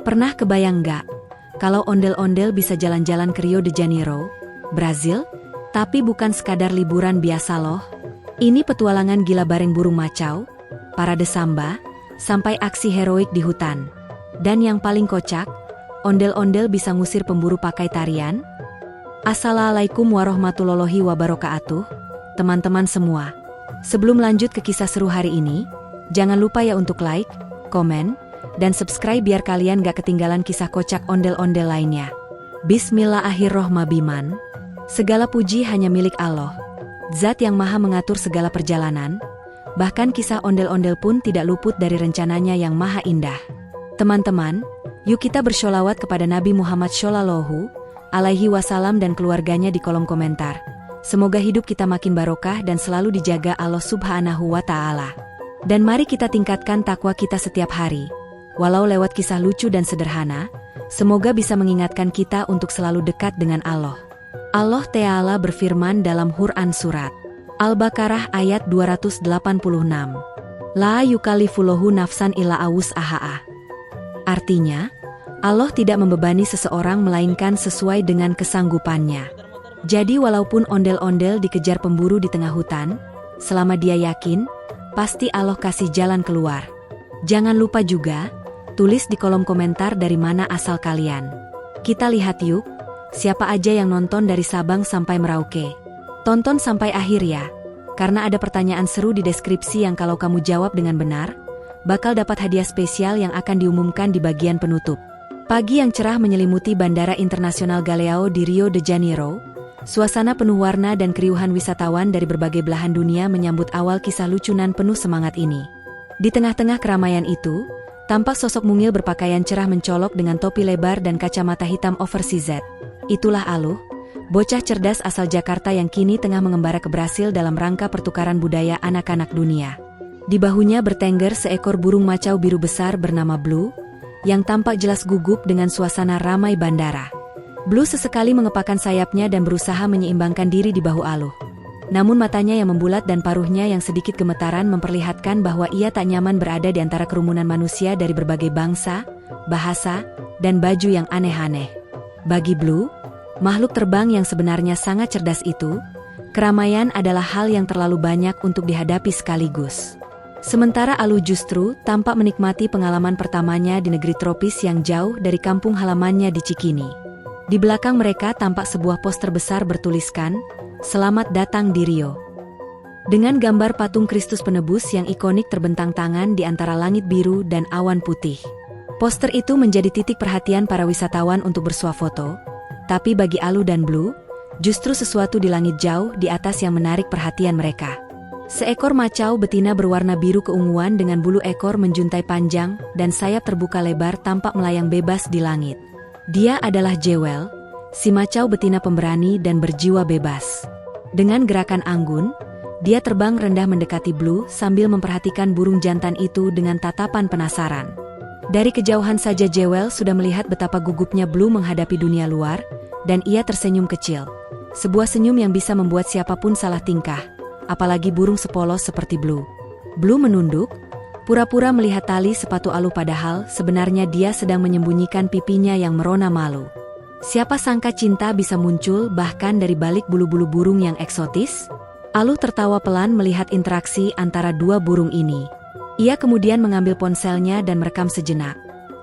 Pernah kebayang nggak kalau ondel-ondel bisa jalan-jalan ke Rio de Janeiro, Brazil? Tapi bukan sekadar liburan biasa loh. Ini petualangan gila bareng burung macau, parade samba, sampai aksi heroik di hutan. Dan yang paling kocak, ondel-ondel bisa ngusir pemburu pakai tarian. Assalamualaikum warahmatullahi wabarakatuh, teman-teman semua. Sebelum lanjut ke kisah seru hari ini, jangan lupa ya untuk like, komen, dan subscribe biar kalian gak ketinggalan kisah kocak ondel-ondel lainnya. Bismillahirrohmanirrohim. Segala puji hanya milik Allah, Zat yang maha mengatur segala perjalanan. Bahkan kisah ondel-ondel pun tidak luput dari rencananya yang maha indah. Teman-teman, yuk kita bersholawat kepada Nabi Muhammad Shallallahu Alaihi Wasallam dan keluarganya di kolom komentar. Semoga hidup kita makin barokah dan selalu dijaga Allah Subhanahu wa Ta'ala. Dan mari kita tingkatkan takwa kita setiap hari. Walau lewat kisah lucu dan sederhana, semoga bisa mengingatkan kita untuk selalu dekat dengan Allah. Allah Ta'ala berfirman dalam Quran Surat Al-Baqarah ayat 286. La yukallifullahu nafsan illa wus'aha. Artinya, Allah tidak membebani seseorang melainkan sesuai dengan kesanggupannya. Jadi walaupun ondel-ondel dikejar pemburu di tengah hutan, selama dia yakin, pasti Allah kasih jalan keluar. Jangan lupa juga, tulis di kolom komentar dari mana asal kalian. Kita lihat yuk, siapa aja yang nonton dari Sabang sampai Merauke. Tonton sampai akhir ya, karena ada pertanyaan seru di deskripsi yang kalau kamu jawab dengan benar, bakal dapat hadiah spesial yang akan diumumkan di bagian penutup. Pagi yang cerah menyelimuti Bandara Internasional Galeão di Rio de Janeiro. Suasana penuh warna dan keriuhan wisatawan dari berbagai belahan dunia menyambut awal kisah lucunan penuh semangat ini. Di tengah-tengah keramaian itu, tampak sosok mungil berpakaian cerah mencolok dengan topi lebar dan kacamata hitam oversized. Itulah Aluh, bocah cerdas asal Jakarta yang kini tengah mengembara ke Brasil dalam rangka pertukaran budaya anak-anak dunia. Di bahunya bertengger seekor burung macau biru besar bernama Blue, yang tampak jelas gugup dengan suasana ramai bandara. Blue sesekali mengepakkan sayapnya dan berusaha menyeimbangkan diri di bahu Aluh. Namun matanya yang membulat dan paruhnya yang sedikit gemetaran memperlihatkan bahwa ia tak nyaman berada di antara kerumunan manusia dari berbagai bangsa, bahasa, dan baju yang aneh-aneh. Bagi Blue, makhluk terbang yang sebenarnya sangat cerdas itu, keramaian adalah hal yang terlalu banyak untuk dihadapi sekaligus. Sementara Aluh justru tampak menikmati pengalaman pertamanya di negeri tropis yang jauh dari kampung halamannya di Cikini. Di belakang mereka tampak sebuah poster besar bertuliskan, "Selamat datang di Rio." Dengan gambar patung Kristus penebus yang ikonik terbentang tangan di antara langit biru dan awan putih. Poster itu menjadi titik perhatian para wisatawan untuk bersuah foto, tapi bagi Aluh dan Blue, justru sesuatu di langit jauh di atas yang menarik perhatian mereka. Seekor macau betina berwarna biru keunguan dengan bulu ekor menjuntai panjang dan sayap terbuka lebar tampak melayang bebas di langit. Dia adalah Jewel, si macau betina pemberani dan berjiwa bebas. Dengan gerakan anggun, dia terbang rendah mendekati Blue sambil memperhatikan burung jantan itu dengan tatapan penasaran. Dari kejauhan saja Jewel sudah melihat betapa gugupnya Blue menghadapi dunia luar, dan ia tersenyum kecil. Sebuah senyum yang bisa membuat siapapun salah tingkah, apalagi burung sepolos seperti Blue. Blue menunduk, pura-pura melihat tali sepatu Aluh padahal sebenarnya dia sedang menyembunyikan pipinya yang merona malu. Siapa sangka cinta bisa muncul bahkan dari balik bulu-bulu burung yang eksotis? Aluh tertawa pelan melihat interaksi antara dua burung ini. Ia kemudian mengambil ponselnya dan merekam sejenak.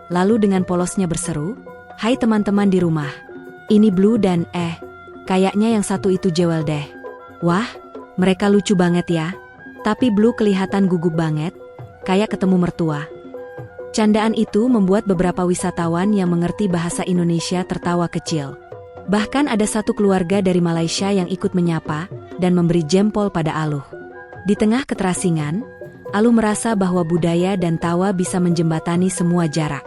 Lalu dengan polosnya berseru, "Hai teman-teman di rumah. Ini Blue dan kayaknya yang satu itu Jewel deh. Wah, mereka lucu banget ya." Tapi Blue kelihatan gugup banget, kayak ketemu mertua. Candaan itu membuat beberapa wisatawan yang mengerti bahasa Indonesia tertawa kecil. Bahkan ada satu keluarga dari Malaysia yang ikut menyapa dan memberi jempol pada Aluh. Di tengah keterasingan, Aluh merasa bahwa budaya dan tawa bisa menjembatani semua jarak.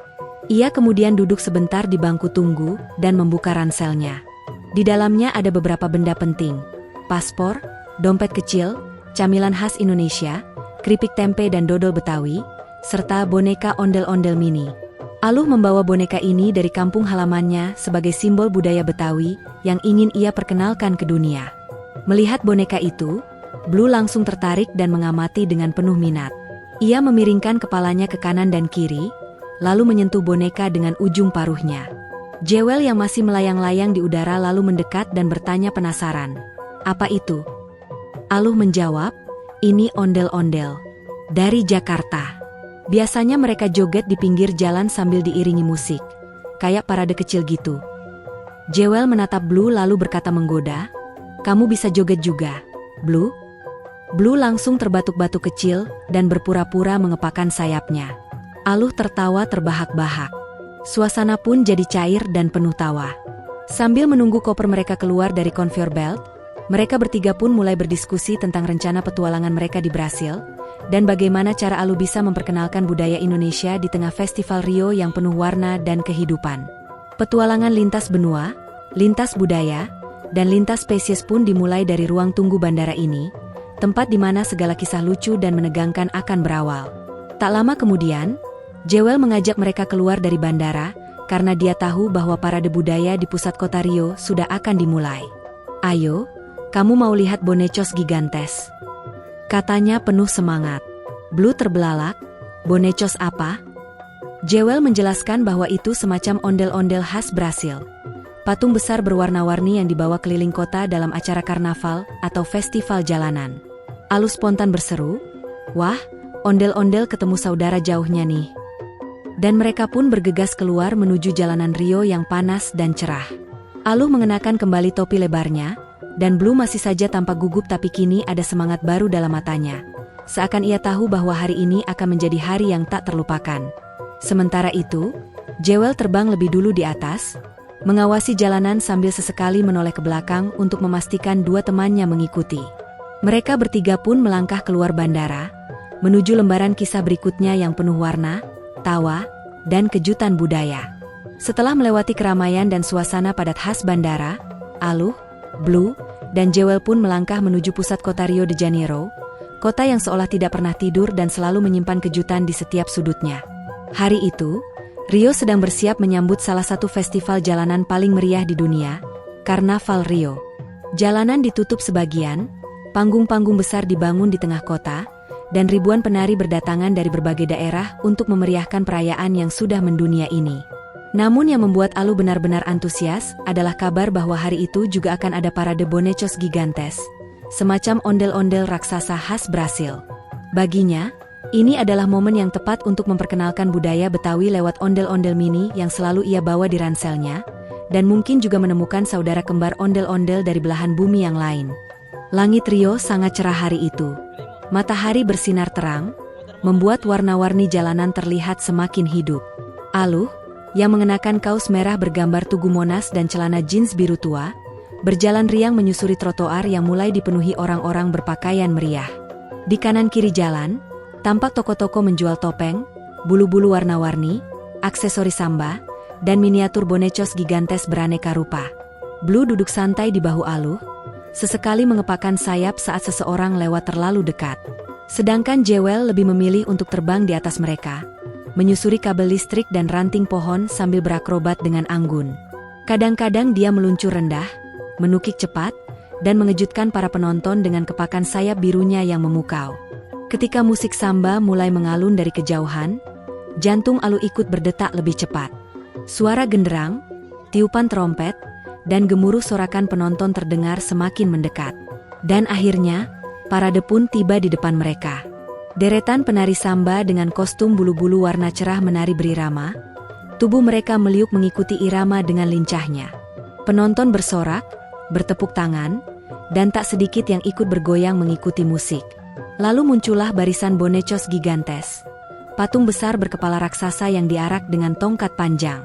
Ia kemudian duduk sebentar di bangku tunggu dan membuka ranselnya. Di dalamnya ada beberapa benda penting: paspor, dompet kecil, camilan khas Indonesia, keripik tempe dan dodol Betawi, serta boneka ondel-ondel mini. Aluh membawa boneka ini dari kampung halamannya sebagai simbol budaya Betawi yang ingin ia perkenalkan ke dunia. Melihat boneka itu, Blue langsung tertarik dan mengamati dengan penuh minat. Ia memiringkan kepalanya ke kanan dan kiri, lalu menyentuh boneka dengan ujung paruhnya. Jewel yang masih melayang-layang di udara lalu mendekat dan bertanya penasaran. "Apa itu?" Aluh menjawab, "Ini ondel-ondel dari Jakarta." Biasanya mereka joget di pinggir jalan sambil diiringi musik, kayak parade kecil gitu. Jewel menatap Blue lalu berkata menggoda, "Kamu bisa joget juga, Blue?" Blue langsung terbatuk-batuk kecil dan berpura-pura mengepakkan sayapnya. Aluh tertawa terbahak-bahak. Suasana pun jadi cair dan penuh tawa. Sambil menunggu koper mereka keluar dari conveyor belt, mereka bertiga pun mulai berdiskusi tentang rencana petualangan mereka di Brasil, dan bagaimana cara Aluh bisa memperkenalkan budaya Indonesia di tengah festival Rio yang penuh warna dan kehidupan. Petualangan lintas benua, lintas budaya, dan lintas spesies pun dimulai dari ruang tunggu bandara ini, tempat di mana segala kisah lucu dan menegangkan akan berawal. Tak lama kemudian, Jewel mengajak mereka keluar dari bandara, karena dia tahu bahwa parade budaya di pusat kota Rio sudah akan dimulai. "Ayo, kamu mau lihat bonecos gigantes?" katanya penuh semangat. Blue terbelalak, "Bonecos apa?" Jewel menjelaskan bahwa itu semacam ondel-ondel khas Brasil. Patung besar berwarna-warni yang dibawa keliling kota dalam acara karnaval atau festival jalanan. Aluh spontan berseru, "Wah, ondel-ondel ketemu saudara jauhnya nih." Dan mereka pun bergegas keluar menuju jalanan Rio yang panas dan cerah. Aluh mengenakan kembali topi lebarnya, dan Blue masih saja tampak gugup tapi kini ada semangat baru dalam matanya. Seakan ia tahu bahwa hari ini akan menjadi hari yang tak terlupakan. Sementara itu, Jewel terbang lebih dulu di atas, mengawasi jalanan sambil sesekali menoleh ke belakang untuk memastikan dua temannya mengikuti. Mereka bertiga pun melangkah keluar bandara, menuju lembaran kisah berikutnya yang penuh warna, tawa, dan kejutan budaya. Setelah melewati keramaian dan suasana padat khas bandara, Aluh, Blue, dan Jewel pun melangkah menuju pusat kota Rio de Janeiro, kota yang seolah tidak pernah tidur dan selalu menyimpan kejutan di setiap sudutnya. Hari itu, Rio sedang bersiap menyambut salah satu festival jalanan paling meriah di dunia, Karnaval Rio. Jalanan ditutup sebagian, panggung-panggung besar dibangun di tengah kota, dan ribuan penari berdatangan dari berbagai daerah untuk memeriahkan perayaan yang sudah mendunia ini. Namun yang membuat Aluh benar-benar antusias adalah kabar bahwa hari itu juga akan ada parade bonecos gigantes, semacam ondel-ondel raksasa khas Brasil. Baginya, ini adalah momen yang tepat untuk memperkenalkan budaya Betawi lewat ondel-ondel mini yang selalu ia bawa di ranselnya, dan mungkin juga menemukan saudara kembar ondel-ondel dari belahan bumi yang lain. Langit Rio sangat cerah hari itu. Matahari bersinar terang, membuat warna-warni jalanan terlihat semakin hidup. Aluh, yang mengenakan kaos merah bergambar Tugu Monas dan celana jeans biru tua, berjalan riang menyusuri trotoar yang mulai dipenuhi orang-orang berpakaian meriah. Di kanan kiri jalan, tampak toko-toko menjual topeng, bulu-bulu warna-warni, aksesoris samba, dan miniatur bonecos gigantes beraneka rupa. Blue duduk santai di bahu Aluh, sesekali mengepakkan sayap saat seseorang lewat terlalu dekat. Sedangkan Jewel lebih memilih untuk terbang di atas mereka, menyusuri kabel listrik dan ranting pohon sambil berakrobat dengan anggun. Kadang-kadang dia meluncur rendah, menukik cepat, dan mengejutkan para penonton dengan kepakan sayap birunya yang memukau. Ketika musik samba mulai mengalun dari kejauhan, jantung Aluh ikut berdetak lebih cepat. Suara genderang, tiupan trompet, dan gemuruh sorakan penonton terdengar semakin mendekat. Dan akhirnya, parade pun tiba di depan mereka. Deretan penari samba dengan kostum bulu-bulu warna cerah menari berirama. Tubuh mereka meliuk mengikuti irama dengan lincahnya. Penonton bersorak, bertepuk tangan, dan tak sedikit yang ikut bergoyang mengikuti musik. Lalu muncullah barisan bonecos gigantes, patung besar berkepala raksasa yang diarak dengan tongkat panjang.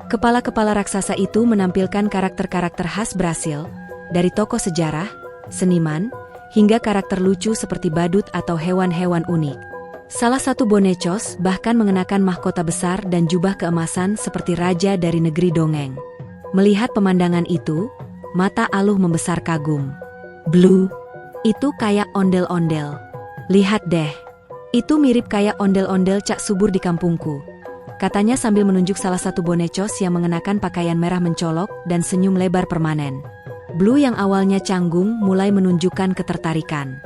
Kepala-kepala raksasa itu menampilkan karakter-karakter khas Brasil, dari tokoh sejarah, seniman, hingga karakter lucu seperti badut atau hewan-hewan unik. Salah satu bonecos bahkan mengenakan mahkota besar dan jubah keemasan seperti raja dari negeri dongeng. Melihat pemandangan itu, mata Aluh membesar kagum. "Blue, itu kayak ondel-ondel. Lihat deh, itu mirip kayak ondel-ondel Cak Subur di kampungku," katanya sambil menunjuk salah satu bonecos yang mengenakan pakaian merah mencolok dan senyum lebar permanen. Blue yang awalnya canggung mulai menunjukkan ketertarikan.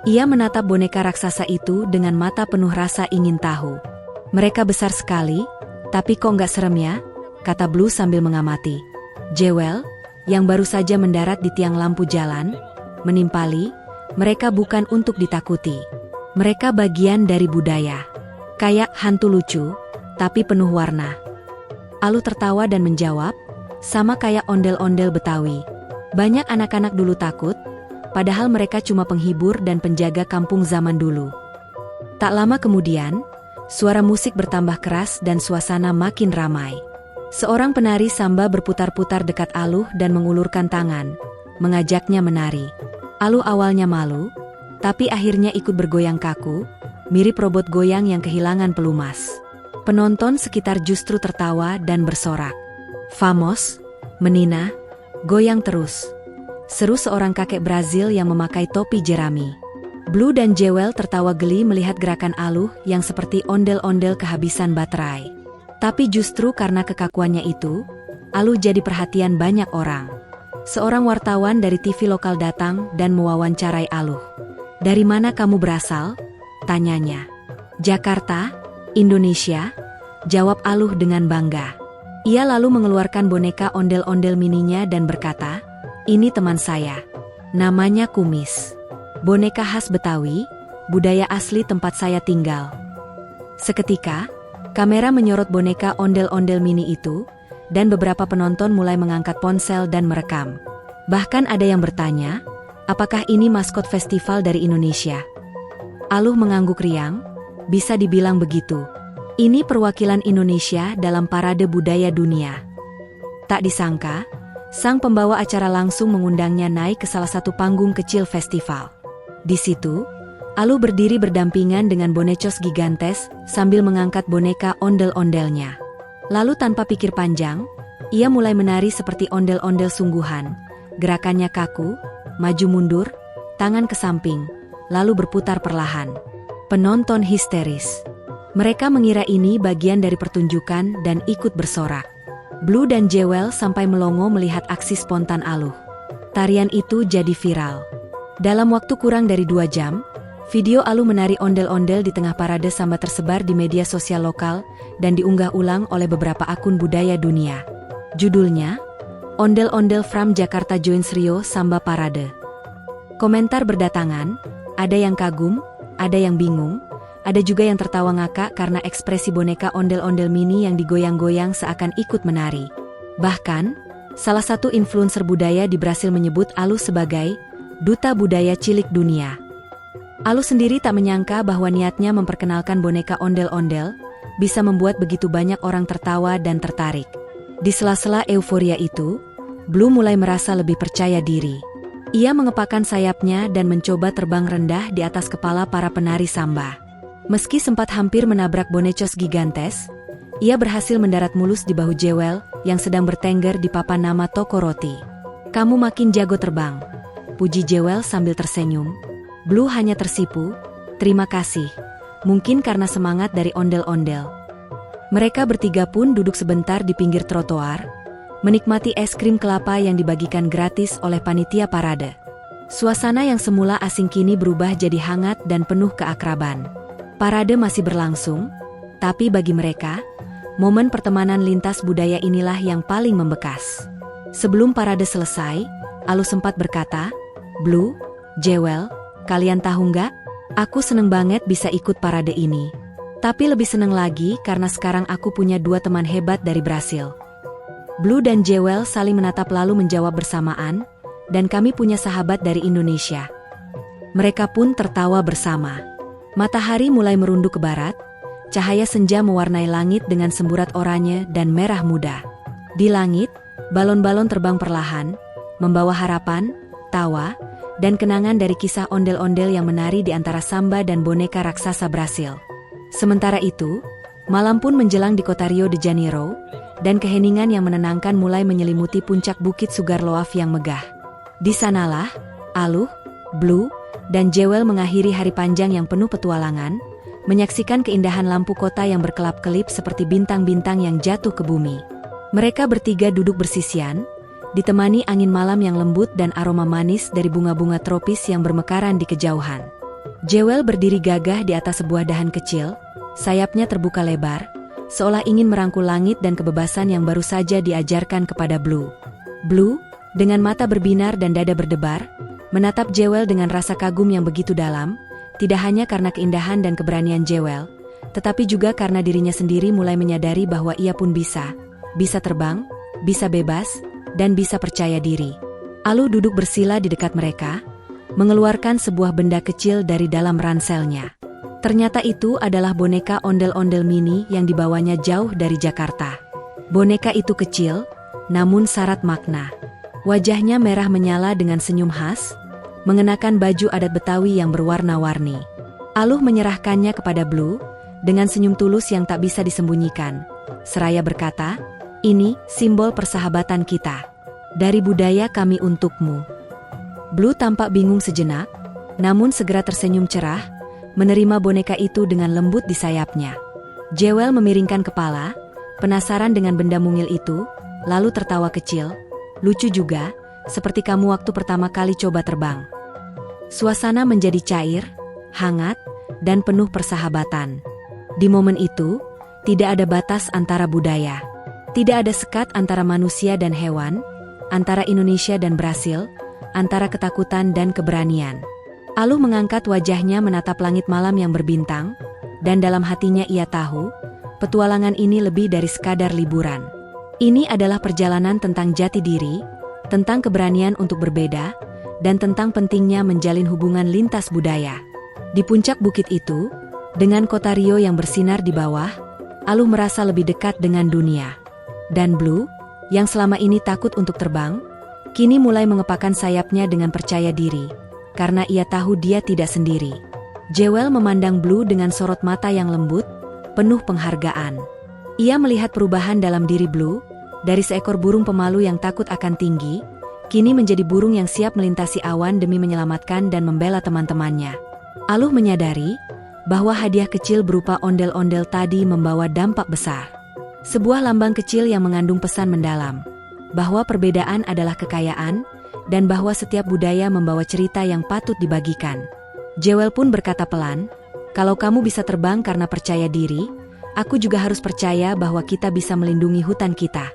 Ia menatap boneka raksasa itu dengan mata penuh rasa ingin tahu. Mereka besar sekali, Tapi kok nggak serem ya? Kata Blue sambil mengamati. Jewel, yang baru saja mendarat di tiang lampu jalan, menimpali, mereka bukan untuk ditakuti. Mereka bagian dari budaya. Kayak hantu lucu, tapi penuh warna. Aluh tertawa dan menjawab, sama kayak ondel-ondel Betawi. Banyak anak-anak dulu takut, padahal mereka cuma penghibur dan penjaga kampung zaman dulu. Tak lama kemudian, suara musik bertambah keras dan suasana makin ramai. Seorang penari samba berputar-putar dekat Aluh dan mengulurkan tangan, mengajaknya menari. Aluh awalnya malu, tapi akhirnya ikut bergoyang kaku, mirip robot goyang yang kehilangan pelumas. Penonton sekitar justru tertawa dan bersorak. Vamos, menina, goyang terus. Seru seorang kakek Brazil yang memakai topi jerami. Blue dan Jewel tertawa geli melihat gerakan Aluh yang seperti ondel-ondel kehabisan baterai. Tapi justru karena kekakuannya itu, Aluh jadi perhatian banyak orang. Seorang wartawan dari TV lokal datang dan mewawancarai Aluh. Dari mana kamu berasal? Tanyanya. Jakarta, Indonesia, jawab Aluh dengan bangga. Ia lalu mengeluarkan boneka ondel-ondel mininya dan berkata, ini teman saya. Namanya Kumis. Boneka khas Betawi, budaya asli tempat saya tinggal. Seketika, kamera menyorot boneka ondel-ondel mini itu, dan beberapa penonton mulai mengangkat ponsel dan merekam. Bahkan ada yang bertanya, apakah ini maskot festival dari Indonesia? Aluh mengangguk riang, bisa dibilang begitu. Ini perwakilan Indonesia dalam parade budaya dunia. Tak disangka, sang pembawa acara langsung mengundangnya naik ke salah satu panggung kecil festival. Di situ, Aluh berdiri berdampingan dengan bonecos gigantes sambil mengangkat boneka ondel-ondelnya. Lalu tanpa pikir panjang, ia mulai menari seperti ondel-ondel sungguhan. Gerakannya kaku, maju mundur, tangan ke samping, lalu berputar perlahan. Penonton histeris. Mereka mengira ini bagian dari pertunjukan dan ikut bersorak. Blue dan Jewel sampai melongo melihat aksi spontan Aluh. Tarian itu jadi viral. Dalam waktu kurang dari 2 jam, video Aluh menari ondel-ondel di tengah parade samba tersebar di media sosial lokal dan diunggah ulang oleh beberapa akun budaya dunia. Judulnya, Ondel-ondel from Jakarta joins Rio Samba Parade. Komentar berdatangan, ada yang kagum, ada yang bingung, ada juga yang tertawa ngakak karena ekspresi boneka ondel-ondel mini yang digoyang-goyang seakan ikut menari. Bahkan, salah satu influencer budaya di Brasil menyebut Aluh sebagai Duta Budaya Cilik Dunia. Aluh sendiri tak menyangka bahwa niatnya memperkenalkan boneka ondel-ondel bisa membuat begitu banyak orang tertawa dan tertarik. Di sela-sela euforia itu, Blue mulai merasa lebih percaya diri. Ia mengepakkan sayapnya dan mencoba terbang rendah di atas kepala para penari samba. Meski sempat hampir menabrak bonecos gigantes, ia berhasil mendarat mulus di bahu Jewel yang sedang bertengger di papan nama toko roti. Kamu makin jago terbang, puji Jewel sambil tersenyum. Blue hanya tersipu, terima kasih, mungkin karena semangat dari ondel-ondel. Mereka bertiga pun duduk sebentar di pinggir trotoar, menikmati es krim kelapa yang dibagikan gratis oleh panitia parade. Suasana yang semula asing kini berubah jadi hangat dan penuh keakraban. Parade masih berlangsung, tapi bagi mereka, momen pertemanan lintas budaya inilah yang paling membekas. Sebelum parade selesai, Aluh sempat berkata, Blue, Jewel, kalian tahu nggak? Aku seneng banget bisa ikut parade ini. Tapi lebih seneng lagi karena sekarang aku punya 2 teman hebat dari Brasil. Blue dan Jewel saling menatap lalu menjawab bersamaan, dan kami punya sahabat dari Indonesia. Mereka pun tertawa bersama. Matahari mulai merunduk ke barat, cahaya senja mewarnai langit dengan semburat oranye dan merah muda. Di langit, balon-balon terbang perlahan, membawa harapan, tawa, dan kenangan dari kisah ondel-ondel yang menari di antara samba dan boneka raksasa Brasil. Sementara itu, malam pun menjelang di kota Rio de Janeiro, dan keheningan yang menenangkan mulai menyelimuti puncak bukit Sugarloaf yang megah. Di sanalah, Aluh, Blue, dan Jewel mengakhiri hari panjang yang penuh petualangan, menyaksikan keindahan lampu kota yang berkelap-kelip seperti bintang-bintang yang jatuh ke bumi. Mereka bertiga duduk bersisian, ditemani angin malam yang lembut dan aroma manis dari bunga-bunga tropis yang bermekaran di kejauhan. Jewel berdiri gagah di atas sebuah dahan kecil, sayapnya terbuka lebar, seolah ingin merangkul langit dan kebebasan yang baru saja diajarkan kepada Blue. Blue, dengan mata berbinar dan dada berdebar, menatap Jewel dengan rasa kagum yang begitu dalam, tidak hanya karena keindahan dan keberanian Jewel, tetapi juga karena dirinya sendiri mulai menyadari bahwa ia pun bisa terbang, bisa bebas, dan bisa percaya diri. Aluh duduk bersila di dekat mereka, mengeluarkan sebuah benda kecil dari dalam ranselnya. Ternyata itu adalah boneka ondel-ondel mini yang dibawanya jauh dari Jakarta. Boneka itu kecil, namun syarat makna. Wajahnya merah menyala dengan senyum khas, mengenakan baju adat Betawi yang berwarna-warni. Aluh menyerahkannya kepada Blue, dengan senyum tulus yang tak bisa disembunyikan. Seraya berkata, "Ini simbol persahabatan kita. Dari budaya kami untukmu." Blue tampak bingung sejenak, namun segera tersenyum cerah, menerima boneka itu dengan lembut di sayapnya. Jewel memiringkan kepala, penasaran dengan benda mungil itu, lalu tertawa kecil. "Lucu juga, seperti kamu waktu pertama kali coba terbang." Suasana menjadi cair, hangat, dan penuh persahabatan. Di momen itu, tidak ada batas antara budaya. Tidak ada sekat antara manusia dan hewan, antara Indonesia dan Brasil, antara ketakutan dan keberanian. Aluh mengangkat wajahnya menatap langit malam yang berbintang, dan dalam hatinya ia tahu, petualangan ini lebih dari sekadar liburan. Ini adalah perjalanan tentang jati diri, tentang keberanian untuk berbeda, dan tentang pentingnya menjalin hubungan lintas budaya. Di puncak bukit itu, dengan kota Rio yang bersinar di bawah, Aluh merasa lebih dekat dengan dunia. Dan Blue, yang selama ini takut untuk terbang, kini mulai mengepakkan sayapnya dengan percaya diri, karena ia tahu dia tidak sendiri. Jewel memandang Blue dengan sorot mata yang lembut, penuh penghargaan. Ia melihat perubahan dalam diri Blue, dari seekor burung pemalu yang takut akan tinggi, kini menjadi burung yang siap melintasi awan demi menyelamatkan dan membela teman-temannya. Aluh menyadari bahwa hadiah kecil berupa ondel-ondel tadi membawa dampak besar. Sebuah lambang kecil yang mengandung pesan mendalam, bahwa perbedaan adalah kekayaan, dan bahwa setiap budaya membawa cerita yang patut dibagikan. Jewel pun berkata pelan, "Kalau kamu bisa terbang karena percaya diri, aku juga harus percaya bahwa kita bisa melindungi hutan kita."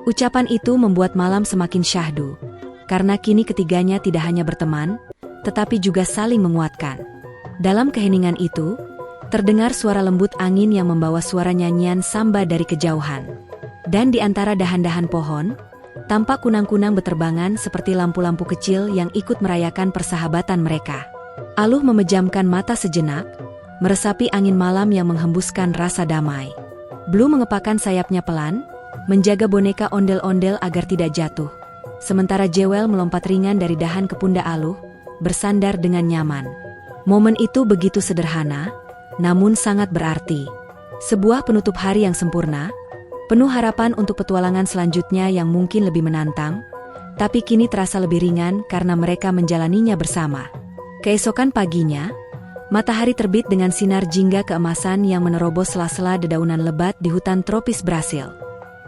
Ucapan itu membuat malam semakin syahdu, karena kini ketiganya tidak hanya berteman, tetapi juga saling menguatkan. Dalam keheningan itu, terdengar suara lembut angin yang membawa suara nyanyian samba dari kejauhan. Dan di antara dahan-dahan pohon, tampak kunang-kunang beterbangan seperti lampu-lampu kecil yang ikut merayakan persahabatan mereka. Aluh memejamkan mata sejenak, meresapi angin malam yang menghembuskan rasa damai. Blue mengepakkan sayapnya pelan, menjaga boneka ondel-ondel agar tidak jatuh. Sementara Jewel melompat ringan dari dahan ke pundak Aluh, bersandar dengan nyaman. Momen itu begitu sederhana, namun sangat berarti. Sebuah penutup hari yang sempurna, penuh harapan untuk petualangan selanjutnya yang mungkin lebih menantang, tapi kini terasa lebih ringan karena mereka menjalaninya bersama. Keesokan paginya, matahari terbit dengan sinar jingga keemasan yang menerobos sela-sela dedaunan lebat di hutan tropis Brasil.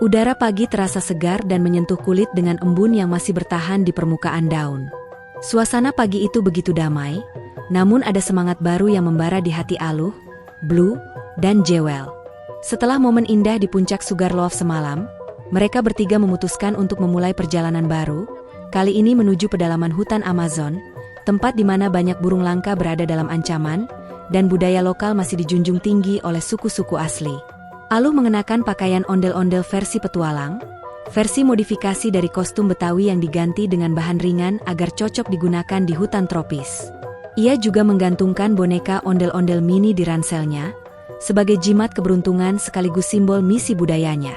Udara pagi terasa segar dan menyentuh kulit dengan embun yang masih bertahan di permukaan daun. Suasana pagi itu begitu damai, namun ada semangat baru yang membara di hati Aluh, Blue, dan Jewel. Setelah momen indah di puncak Sugarloaf semalam, mereka bertiga memutuskan untuk memulai perjalanan baru, kali ini menuju pedalaman hutan Amazon, tempat di mana banyak burung langka berada dalam ancaman, dan budaya lokal masih dijunjung tinggi oleh suku-suku asli. Aluh mengenakan pakaian ondel-ondel versi petualang, versi modifikasi dari kostum Betawi yang diganti dengan bahan ringan agar cocok digunakan di hutan tropis. Ia juga menggantungkan boneka ondel-ondel mini di ranselnya, sebagai jimat keberuntungan sekaligus simbol misi budayanya.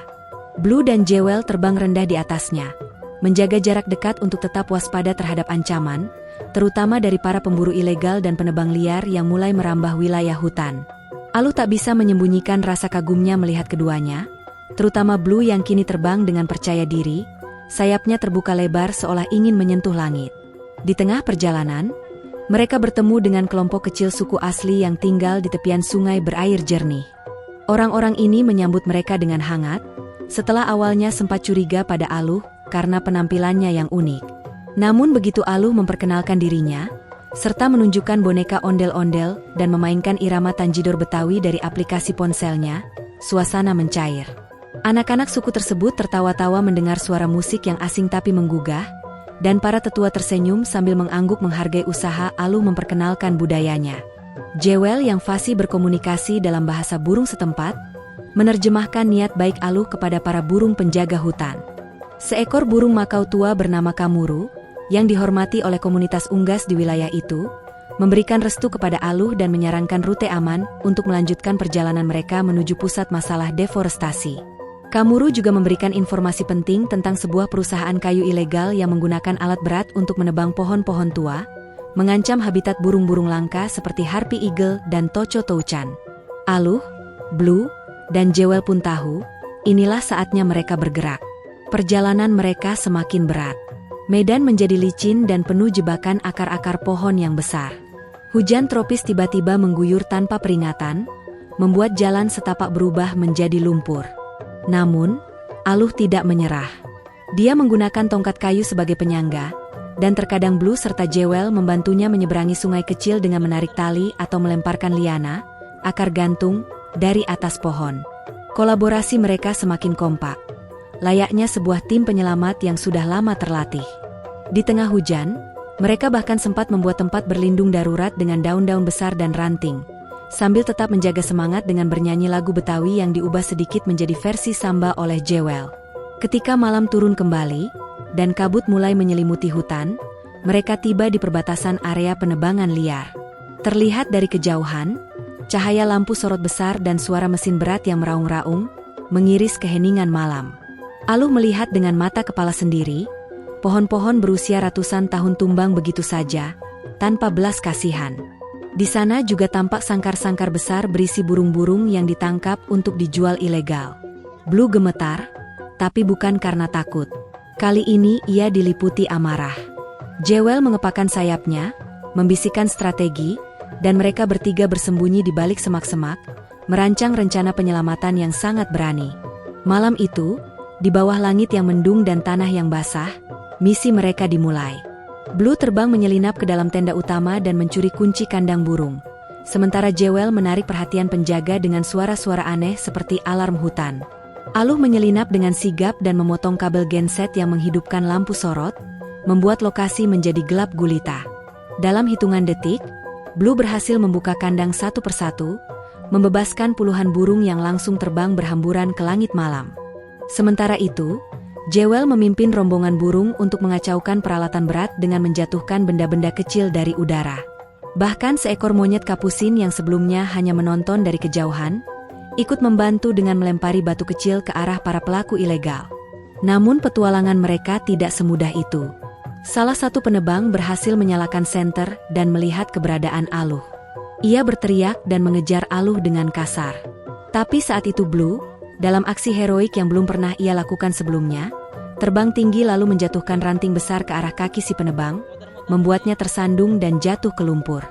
Blue dan Jewel terbang rendah di atasnya, menjaga jarak dekat untuk tetap waspada terhadap ancaman, terutama dari para pemburu ilegal dan penebang liar yang mulai merambah wilayah hutan. Aluh tak bisa menyembunyikan rasa kagumnya melihat keduanya, terutama Blue yang kini terbang dengan percaya diri, sayapnya terbuka lebar seolah ingin menyentuh langit. Di tengah perjalanan, mereka bertemu dengan kelompok kecil suku asli yang tinggal di tepian sungai berair jernih. Orang-orang ini menyambut mereka dengan hangat, setelah awalnya sempat curiga pada Aluh karena penampilannya yang unik. Namun begitu Aluh memperkenalkan dirinya, serta menunjukkan boneka ondel-ondel dan memainkan irama tanjidor Betawi dari aplikasi ponselnya, suasana mencair. Anak-anak suku tersebut tertawa-tawa mendengar suara musik yang asing tapi menggugah, dan para tetua tersenyum sambil mengangguk menghargai usaha Aluh memperkenalkan budayanya. Jewel yang fasih berkomunikasi dalam bahasa burung setempat, menerjemahkan niat baik Aluh kepada para burung penjaga hutan. Seekor burung makau tua bernama Kamuru, yang dihormati oleh komunitas unggas di wilayah itu, memberikan restu kepada Aluh dan menyarankan rute aman untuk melanjutkan perjalanan mereka menuju pusat masalah deforestasi. Kamuru juga memberikan informasi penting tentang sebuah perusahaan kayu ilegal yang menggunakan alat berat untuk menebang pohon-pohon tua, mengancam habitat burung-burung langka seperti harpy eagle dan toco toucan. Aluh, Blue, dan Jewel pun tahu, inilah saatnya mereka bergerak. Perjalanan mereka semakin berat. Medan menjadi licin dan penuh jebakan akar-akar pohon yang besar. Hujan tropis tiba-tiba mengguyur tanpa peringatan, membuat jalan setapak berubah menjadi lumpur. Namun, Aluh tidak menyerah. Dia menggunakan tongkat kayu sebagai penyangga, dan terkadang Blue serta Jewel membantunya menyeberangi sungai kecil dengan menarik tali atau melemparkan liana, akar gantung, dari atas pohon. Kolaborasi mereka semakin kompak, layaknya sebuah tim penyelamat yang sudah lama terlatih. Di tengah hujan, mereka bahkan sempat membuat tempat berlindung darurat dengan daun-daun besar dan ranting, sambil tetap menjaga semangat dengan bernyanyi lagu Betawi yang diubah sedikit menjadi versi samba oleh Jewel. Ketika malam turun kembali, dan kabut mulai menyelimuti hutan, mereka tiba di perbatasan area penebangan liar. Terlihat dari kejauhan, cahaya lampu sorot besar dan suara mesin berat yang meraung-raung, mengiris keheningan malam. Aluh melihat dengan mata kepala sendiri, pohon-pohon berusia ratusan tahun tumbang begitu saja, tanpa belas kasihan. Di sana juga tampak sangkar-sangkar besar berisi burung-burung yang ditangkap untuk dijual ilegal. Blue gemetar, tapi bukan karena takut. Kali ini ia diliputi amarah. Jewel mengepakkan sayapnya, membisikkan strategi, dan mereka bertiga bersembunyi di balik semak-semak, merancang rencana penyelamatan yang sangat berani. Malam itu, di bawah langit yang mendung dan tanah yang basah, misi mereka dimulai. Blue terbang menyelinap ke dalam tenda utama dan mencuri kunci kandang burung. Sementara Jewel menarik perhatian penjaga dengan suara-suara aneh seperti alarm hutan. Aluh menyelinap dengan sigap dan memotong kabel genset yang menghidupkan lampu sorot, membuat lokasi menjadi gelap gulita. Dalam hitungan detik, Blue berhasil membuka kandang satu persatu, membebaskan puluhan burung yang langsung terbang berhamburan ke langit malam. Sementara itu, Jewel memimpin rombongan burung untuk mengacaukan peralatan berat dengan menjatuhkan benda-benda kecil dari udara. Bahkan seekor monyet kapusin yang sebelumnya hanya menonton dari kejauhan, ikut membantu dengan melempari batu kecil ke arah para pelaku ilegal. Namun petualangan mereka tidak semudah itu. Salah satu penebang berhasil menyalakan senter dan melihat keberadaan Aluh. Ia berteriak dan mengejar Aluh dengan kasar. Tapi saat itu Blue, dalam aksi heroik yang belum pernah ia lakukan sebelumnya, terbang tinggi lalu menjatuhkan ranting besar ke arah kaki si penebang, membuatnya tersandung dan jatuh ke lumpur.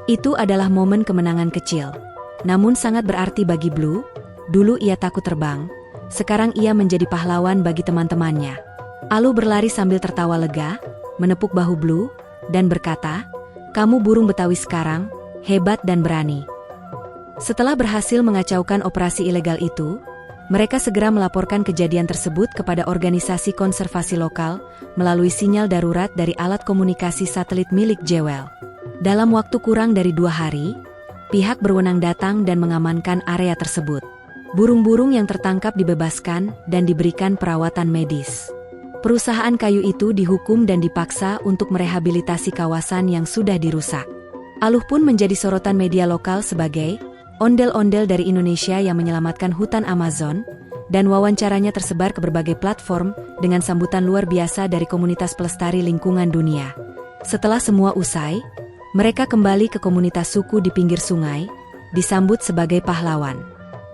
Itu adalah momen kemenangan kecil, namun sangat berarti bagi Blue. Dulu ia takut terbang, sekarang ia menjadi pahlawan bagi teman-temannya. Aluh berlari sambil tertawa lega, menepuk bahu Blue, dan berkata, "Kamu burung Betawi sekarang, hebat dan berani." Setelah berhasil mengacaukan operasi ilegal itu, mereka segera melaporkan kejadian tersebut kepada organisasi konservasi lokal melalui sinyal darurat dari alat komunikasi satelit milik Jewel. Dalam waktu kurang dari 2 hari, pihak berwenang datang dan mengamankan area tersebut. Burung-burung yang tertangkap dibebaskan dan diberikan perawatan medis. Perusahaan kayu itu dihukum dan dipaksa untuk merehabilitasi kawasan yang sudah dirusak. Aluh pun menjadi sorotan media lokal sebagai ondel-ondel dari Indonesia yang menyelamatkan hutan Amazon, dan wawancaranya tersebar ke berbagai platform dengan sambutan luar biasa dari komunitas pelestari lingkungan dunia. Setelah semua usai, mereka kembali ke komunitas suku di pinggir sungai, disambut sebagai pahlawan.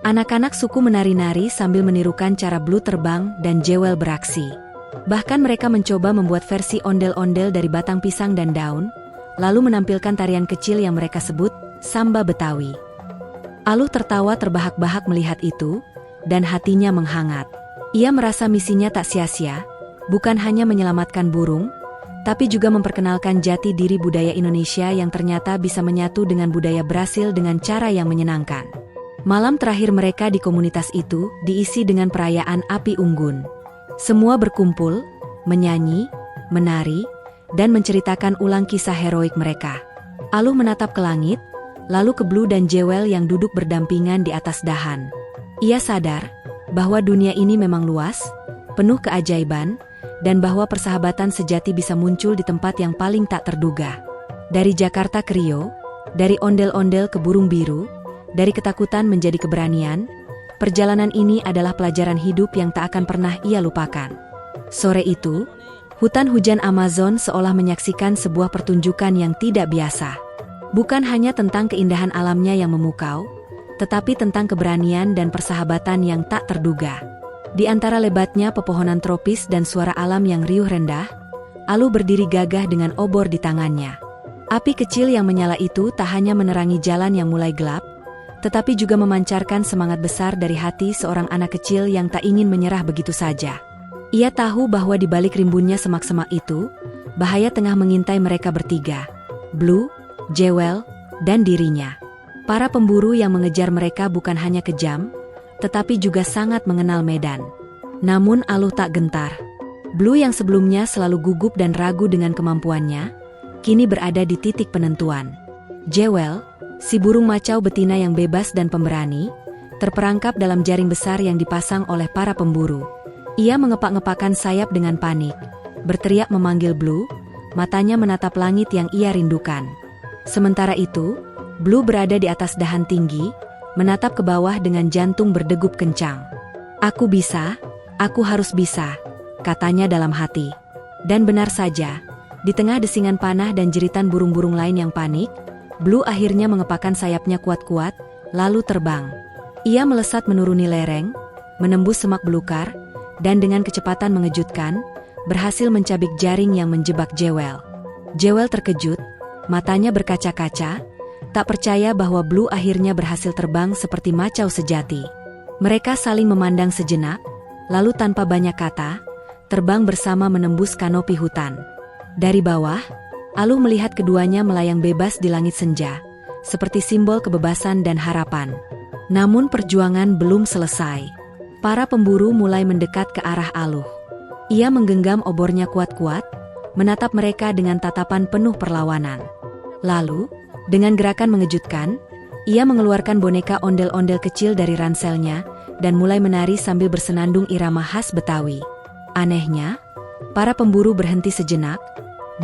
Anak-anak suku menari-nari sambil menirukan cara Blue terbang dan Jewel beraksi. Bahkan mereka mencoba membuat versi ondel-ondel dari batang pisang dan daun, lalu menampilkan tarian kecil yang mereka sebut samba Betawi. Aluh tertawa terbahak-bahak melihat itu, dan hatinya menghangat. Ia merasa misinya tak sia-sia, bukan hanya menyelamatkan burung, tapi juga memperkenalkan jati diri budaya Indonesia yang ternyata bisa menyatu dengan budaya Brasil dengan cara yang menyenangkan. Malam terakhir mereka di komunitas itu diisi dengan perayaan api unggun. Semua berkumpul, menyanyi, menari, dan menceritakan ulang kisah heroik mereka. Aluh menatap ke langit, lalu ke Blue dan Jewel yang duduk berdampingan di atas dahan. Ia sadar bahwa dunia ini memang luas, penuh keajaiban, dan bahwa persahabatan sejati bisa muncul di tempat yang paling tak terduga. Dari Jakarta ke Rio, dari ondel-ondel ke burung biru, dari ketakutan menjadi keberanian, perjalanan ini adalah pelajaran hidup yang tak akan pernah ia lupakan. Sore itu, hutan hujan Amazon seolah menyaksikan sebuah pertunjukan yang tidak biasa. Bukan hanya tentang keindahan alamnya yang memukau, tetapi tentang keberanian dan persahabatan yang tak terduga. Di antara lebatnya pepohonan tropis dan suara alam yang riuh rendah, Aluh berdiri gagah dengan obor di tangannya. Api kecil yang menyala itu tak hanya menerangi jalan yang mulai gelap, tetapi juga memancarkan semangat besar dari hati seorang anak kecil yang tak ingin menyerah begitu saja. Ia tahu bahwa di balik rimbunnya semak-semak itu, bahaya tengah mengintai mereka bertiga, Blue, Jewel, dan dirinya. Para pemburu yang mengejar mereka bukan hanya kejam, tetapi juga sangat mengenal medan. Namun Aluh tak gentar. Blue yang sebelumnya selalu gugup dan ragu dengan kemampuannya, kini berada di titik penentuan. Jewel, si burung macau betina yang bebas dan pemberani, terperangkap dalam jaring besar yang dipasang oleh para pemburu. Ia mengepak-ngepakkan sayap dengan panik, berteriak memanggil Blue, matanya menatap langit yang ia rindukan. Sementara itu, Blue berada di atas dahan tinggi, menatap ke bawah dengan jantung berdegup kencang. "Aku bisa, aku harus bisa," katanya dalam hati. Dan benar saja, di tengah desingan panah dan jeritan burung-burung lain yang panik, Blue akhirnya mengepakkan sayapnya kuat-kuat, lalu terbang. Ia melesat menuruni lereng, menembus semak belukar, dan dengan kecepatan mengejutkan, berhasil mencabik jaring yang menjebak Jewel. Jewel terkejut, matanya berkaca-kaca, tak percaya bahwa Blue akhirnya berhasil terbang seperti macau sejati. Mereka saling memandang sejenak, lalu tanpa banyak kata, terbang bersama menembus kanopi hutan. Dari bawah, Aluh melihat keduanya melayang bebas di langit senja, seperti simbol kebebasan dan harapan. Namun perjuangan belum selesai. Para pemburu mulai mendekat ke arah Aluh. Ia menggenggam obornya kuat-kuat, menatap mereka dengan tatapan penuh perlawanan. Lalu, dengan gerakan mengejutkan, ia mengeluarkan boneka ondel-ondel kecil dari ranselnya dan mulai menari sambil bersenandung irama khas Betawi. Anehnya, para pemburu berhenti sejenak,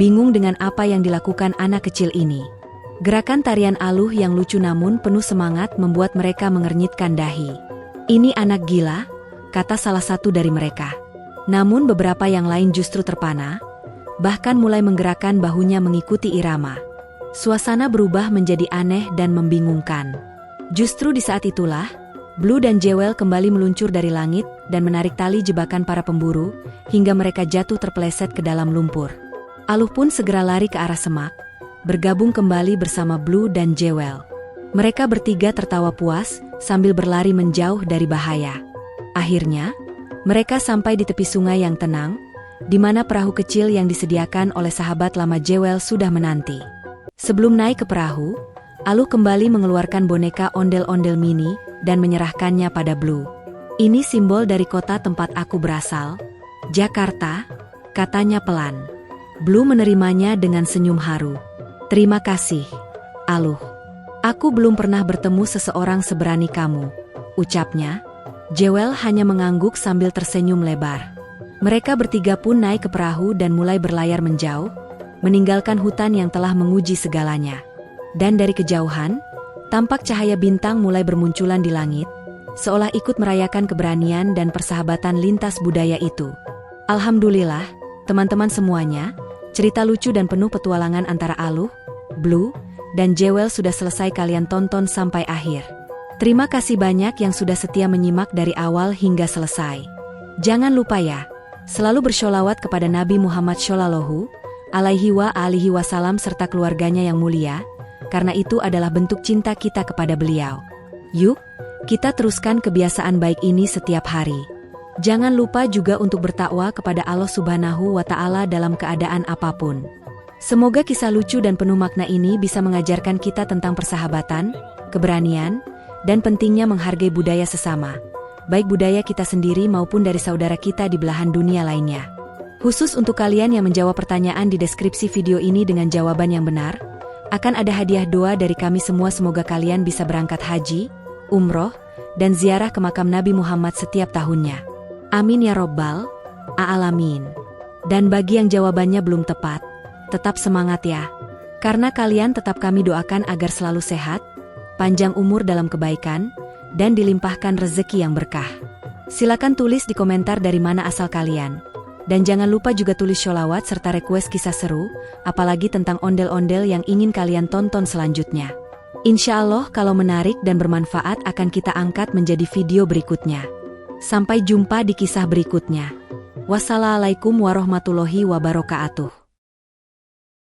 bingung dengan apa yang dilakukan anak kecil ini. Gerakan tarian Aluh yang lucu namun penuh semangat membuat mereka mengernyitkan dahi. "Ini anak gila," kata salah satu dari mereka. Namun beberapa yang lain justru terpana, bahkan mulai menggerakkan bahunya mengikuti irama. Suasana berubah menjadi aneh dan membingungkan. Justru di saat itulah, Blue dan Jewel kembali meluncur dari langit dan menarik tali jebakan para pemburu, hingga mereka jatuh terpeleset ke dalam lumpur. Aluh pun segera lari ke arah semak, bergabung kembali bersama Blue dan Jewel. Mereka bertiga tertawa puas sambil berlari menjauh dari bahaya. Akhirnya, mereka sampai di tepi sungai yang tenang, di mana perahu kecil yang disediakan oleh sahabat lama Jewel sudah menanti. Sebelum naik ke perahu, Aluh kembali mengeluarkan boneka ondel-ondel mini dan menyerahkannya pada Blue. "Ini simbol dari kota tempat aku berasal, Jakarta," katanya pelan. Blue menerimanya dengan senyum haru. "Terima kasih, Aluh. Aku belum pernah bertemu seseorang seberani kamu," ucapnya. Jewel hanya mengangguk sambil tersenyum lebar. Mereka bertiga pun naik ke perahu dan mulai berlayar menjauh, meninggalkan hutan yang telah menguji segalanya. Dan dari kejauhan, tampak cahaya bintang mulai bermunculan di langit, seolah ikut merayakan keberanian dan persahabatan lintas budaya itu. Alhamdulillah, teman-teman semuanya, cerita lucu dan penuh petualangan antara Aluh, Blue, dan Jewel sudah selesai kalian tonton sampai akhir. Terima kasih banyak yang sudah setia menyimak dari awal hingga selesai. Jangan lupa ya, selalu bersholawat kepada Nabi Muhammad Shallallahu Alaihi Wasallam serta keluarganya yang mulia, karena itu adalah bentuk cinta kita kepada beliau. Yuk, kita teruskan kebiasaan baik ini setiap hari. Jangan lupa juga untuk bertakwa kepada Allah Subhanahu wa Ta'ala dalam keadaan apapun. Semoga kisah lucu dan penuh makna ini bisa mengajarkan kita tentang persahabatan, keberanian, dan pentingnya menghargai budaya sesama, baik budaya kita sendiri maupun dari saudara kita di belahan dunia lainnya. Khusus untuk kalian yang menjawab pertanyaan di deskripsi video ini dengan jawaban yang benar, akan ada hadiah doa dari kami semua. Semoga kalian bisa berangkat haji, umroh, dan ziarah ke makam Nabi Muhammad setiap tahunnya. Amin ya robbal alamin. Dan bagi yang jawabannya belum tepat, tetap semangat ya. Karena kalian tetap kami doakan agar selalu sehat, panjang umur dalam kebaikan, dan dilimpahkan rezeki yang berkah. Silakan tulis di komentar dari mana asal kalian. Dan jangan lupa juga tulis sholawat serta request kisah seru, apalagi tentang ondel-ondel yang ingin kalian tonton selanjutnya. Insya Allah kalau menarik dan bermanfaat akan kita angkat menjadi video berikutnya. Sampai jumpa di kisah berikutnya. Wassalamualaikum warahmatullahi wabarakatuh.